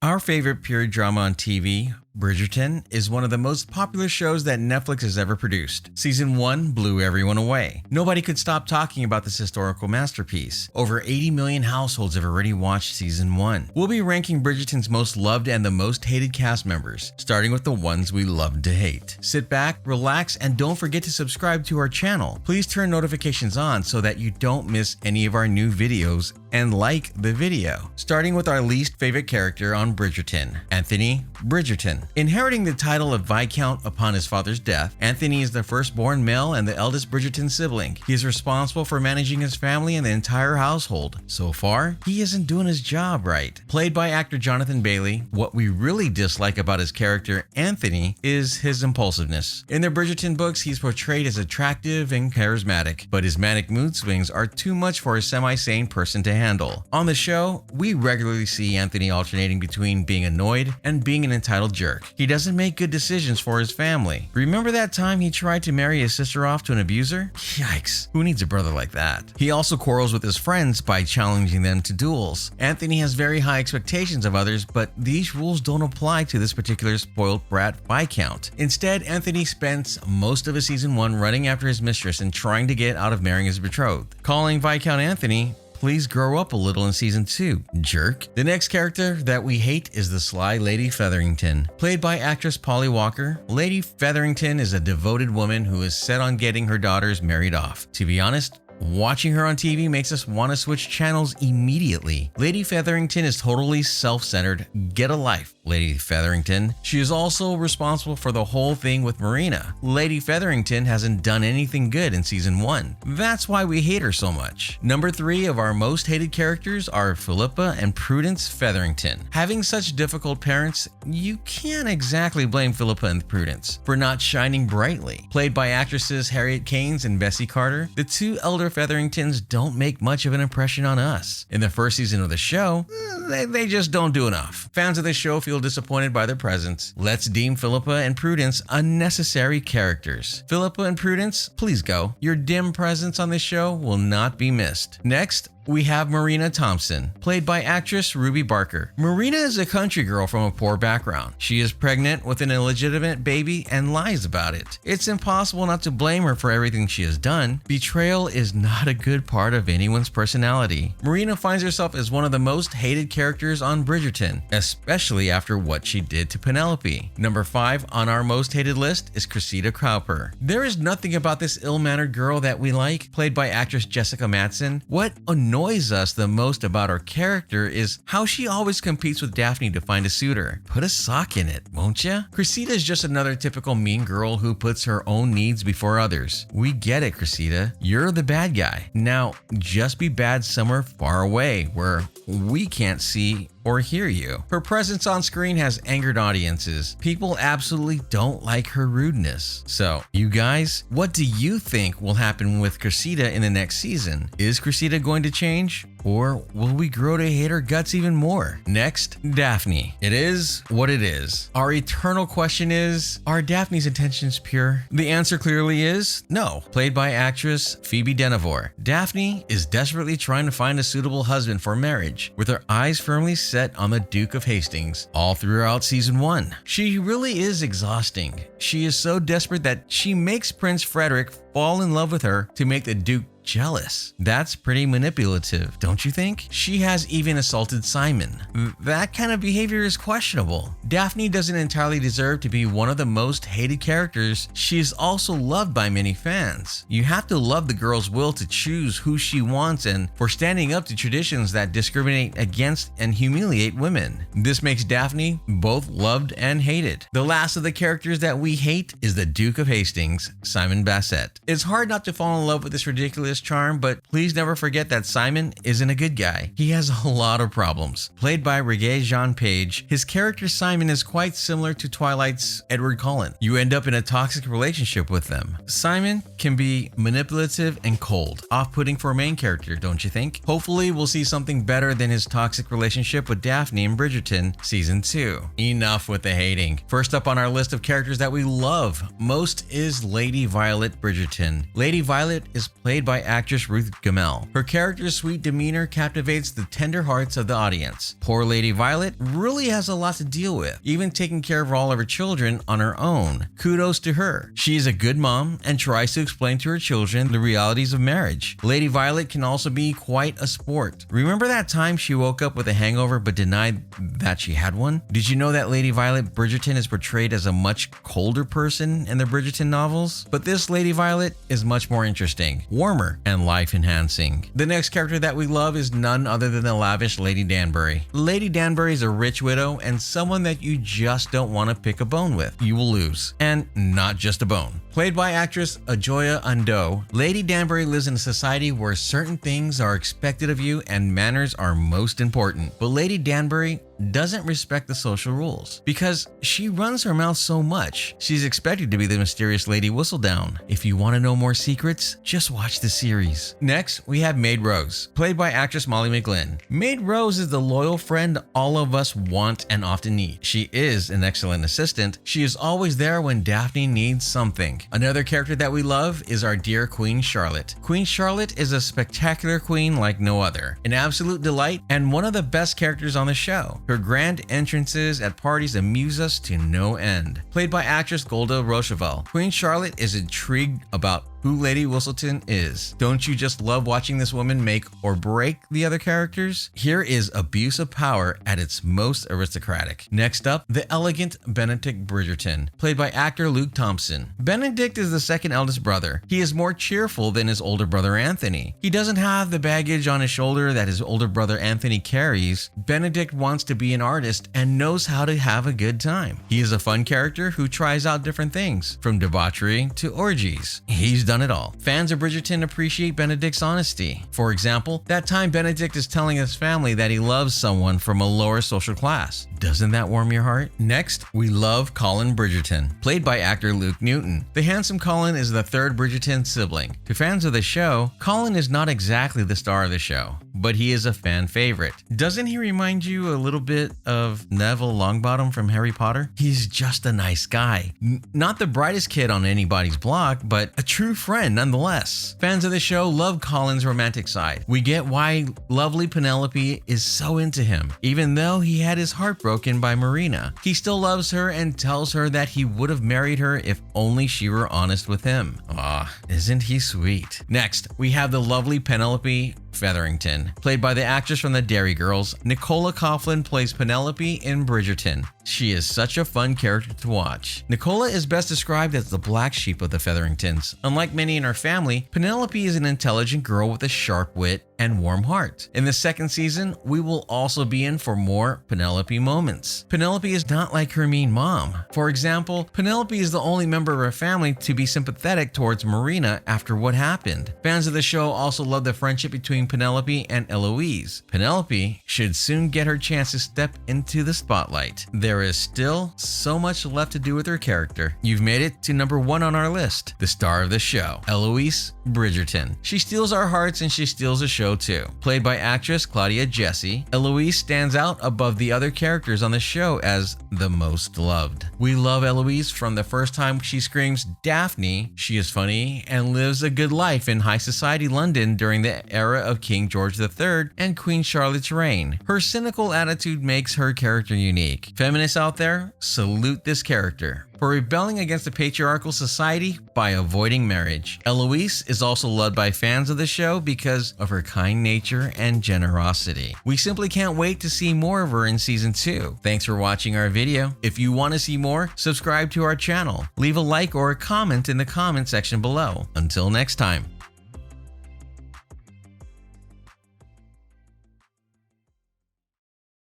Our favorite period drama on TV, Bridgerton, is one of the most popular shows that Netflix has ever produced. Season 1 blew everyone away. Nobody could stop talking about this historical masterpiece. Over 80 million households have already watched Season 1. We'll be ranking Bridgerton's most loved and the most hated cast members, starting with the ones we love to hate. Sit back, relax, and don't forget to subscribe to our channel. Please turn notifications on so that you don't miss any of our new videos and like the video. Starting with our least favorite character on Bridgerton, Anthony Bridgerton. Inheriting the title of Viscount upon his father's death, Anthony is the firstborn male and the eldest Bridgerton sibling. He is responsible for managing his family and the entire household. So far, he isn't doing his job right. Played by actor Jonathan Bailey, what we really dislike about his character, Anthony, is his impulsiveness. In the Bridgerton books, he's portrayed as attractive and charismatic, but his manic mood swings are too much for a semi-sane person to handle. On the show, we regularly see Anthony alternating between being annoyed and being an entitled jerk. He doesn't make good decisions for his family. Remember that time he tried to marry his sister off to an abuser? Yikes, who needs a brother like that? He also quarrels with his friends by challenging them to duels. Anthony has very high expectations of others, but these rules don't apply to this particular spoiled brat Viscount. Instead, Anthony spends most of his season 1 running after his mistress and trying to get out of marrying his betrothed. Calling Viscount Anthony, please grow up a little in season 2, jerk. The next character that we hate is the sly Lady Featherington. Played by actress Polly Walker, Lady Featherington is a devoted woman who is set on getting her daughters married off. To be honest, watching her on TV makes us want to switch channels immediately. Lady Featherington is totally self-centered. Get a life, Lady Featherington. She is also responsible for the whole thing with Marina. Lady Featherington hasn't done anything good in season 1. That's why we hate her so much. Number 3 of our most hated characters are Philippa and Prudence Featherington. Having such difficult parents, you can't exactly blame Philippa and Prudence for not shining brightly. Played by actresses Harriet Keynes and Bessie Carter, the two elder Featheringtons don't make much of an impression on us. In the first season of the show, they just don't do enough. Fans of the show feel disappointed by their presence. Let's deem Philippa and Prudence unnecessary characters. Philippa and Prudence, please go. Your dim presence on this show will not be missed. Next, we have Marina Thompson, played by actress Ruby Barker. Marina is a country girl from a poor background. She is pregnant with an illegitimate baby and lies about it. It's impossible not to blame her for everything she has done. Betrayal is not a good part of anyone's personality. Marina finds herself as one of the most hated characters on Bridgerton, especially after what she did to Penelope. Number 5 on our most hated list is Cressida Cowper. There is nothing about this ill-mannered girl that we like, played by actress Jessica Madsen. What annoys us the most about her character is how she always competes with Daphne to find a suitor. Put a sock in it, won't ya? Cressida is just another typical mean girl who puts her own needs before others. We get it, Cressida. You're the bad guy. Now, just be bad somewhere far away where we can't see or hear you. Her presence on screen has angered audiences. People absolutely don't like her rudeness. So, you guys, what do you think will happen with Cressida in the next season? Is Cressida going to change? Or will we grow to hate her guts even more? Next, Daphne. It is what it is. Our eternal question is, are Daphne's intentions pure? The answer clearly is no. Played by actress Phoebe Denevor, Daphne is desperately trying to find a suitable husband for marriage, with her eyes firmly set on the Duke of Hastings all throughout season 1. She really is exhausting. She is so desperate that she makes Prince Frederick fall in love with her to make the Duke jealous. That's pretty manipulative, don't you think? She has even assaulted Simon. That kind of behavior is questionable. Daphne doesn't entirely deserve to be one of the most hated characters. She is also loved by many fans. You have to love the girl's will to choose who she wants and for standing up to traditions that discriminate against and humiliate women. This makes Daphne both loved and hated. The last of the characters that we hate is the Duke of Hastings, Simon Basset. It's hard not to fall in love with this ridiculous charm, but please never forget that Simon isn't a good guy. He has a lot of problems. Played by Regé-Jean Page, his character Simon is quite similar to Twilight's Edward Cullen. You end up in a toxic relationship with them. Simon can be manipulative and cold, off-putting for a main character, don't you think? Hopefully we'll see something better than his toxic relationship with Daphne in Bridgerton Season 2. Enough with the hating. First up on our list of characters that we love most is Lady Violet Bridgerton. Lady Violet is played by actress Ruth Gemmell. Her character's sweet demeanor captivates the tender hearts of the audience. Poor Lady Violet really has a lot to deal with, even taking care of all of her children on her own. Kudos to her. She is a good mom and tries to explain to her children the realities of marriage. Lady Violet can also be quite a sport. Remember that time she woke up with a hangover but denied that she had one? Did you know that Lady Violet Bridgerton is portrayed as a much colder person in the Bridgerton novels? But this Lady Violet is much more interesting, warmer, and life-enhancing. The next character that we love is none other than the lavish Lady Danbury. Lady Danbury is a rich widow and someone that you just don't want to pick a bone with. You will lose. And not just a bone. Played by actress Ajoya Ando, Lady Danbury lives in a society where certain things are expected of you and manners are most important. But Lady Danbury doesn't respect the social rules because she runs her mouth so much. She's expected to be the mysterious Lady Whistledown. If you want to know more secrets, just watch the series. Next, we have Maid Rose, played by actress Molly McGlynn. Maid Rose is the loyal friend all of us want and often need. She is an excellent assistant. She is always there when Daphne needs something. Another character that we love is our dear Queen Charlotte. Queen Charlotte is a spectacular queen like no other, an absolute delight and one of the best characters on the show. Her grand entrances at parties amuse us to no end. Played by actress Golda Rosheuvel, Queen Charlotte is intrigued about who Lady Whistledown is. Don't you just love watching this woman make or break the other characters? Here is abuse of power at its most aristocratic. Next up, the elegant Benedict Bridgerton, played by actor Luke Thompson. Benedict is the second eldest brother. He is more cheerful than his older brother Anthony. He doesn't have the baggage on his shoulder that his older brother Anthony carries. Benedict wants to be an artist and knows how to have a good time. He is a fun character who tries out different things, from debauchery to orgies. He's done it all. Fans of Bridgerton appreciate Benedict's honesty. For example, that time Benedict is telling his family that he loves someone from a lower social class. Doesn't that warm your heart? Next, we love Colin Bridgerton, played by actor Luke Newton. The handsome Colin is the third Bridgerton sibling. To fans of the show, Colin is not exactly the star of the show, but he is a fan favorite. Doesn't he remind you a little bit of Neville Longbottom from Harry Potter? He's just a nice guy. Not the brightest kid on anybody's block, but a true friend nonetheless. Fans of the show love Colin's romantic side. We get why lovely Penelope is so into him. Even though he had his heart broken by Marina, he still loves her and tells her that he would have married her if only she were honest with him. Ah, isn't he sweet? Next, we have the lovely Penelope Featherington, played by the actress from the Derry Girls. Nicola Coughlan plays Penelope in Bridgerton. She is such a fun character to watch. Nicola is best described as the black sheep of the Featheringtons. Unlike many in her family, Penelope is an intelligent girl with a sharp wit and warm heart. In the second season, we will also be in for more Penelope moments. Penelope is not like her mean mom. For example, Penelope is the only member of her family to be sympathetic towards Marina after what happened. Fans of the show also love the friendship between Penelope and Eloise. Penelope should soon get her chance to step into the spotlight. There is still so much left to do with her character. You've made it to number 1 on our list, the star of the show, Eloise Bridgerton. She steals our hearts and she steals the show too. Played by actress Claudia Jessie, Eloise stands out above the other characters on the show as the most loved. We love Eloise from the first time she screams Daphne. She is funny and lives a good life in high society London during the era of King George III and Queen Charlotte's reign. Her cynical attitude makes her character unique. Feminists out there, salute this character for rebelling against the patriarchal society by avoiding marriage. Eloise is also loved by fans of the show because of her kind nature and generosity. We simply can't wait to see more of her in season 2. Thanks for watching our video. If you want to see more, subscribe to our channel. Leave a like or a comment in the comment section below. Until next time.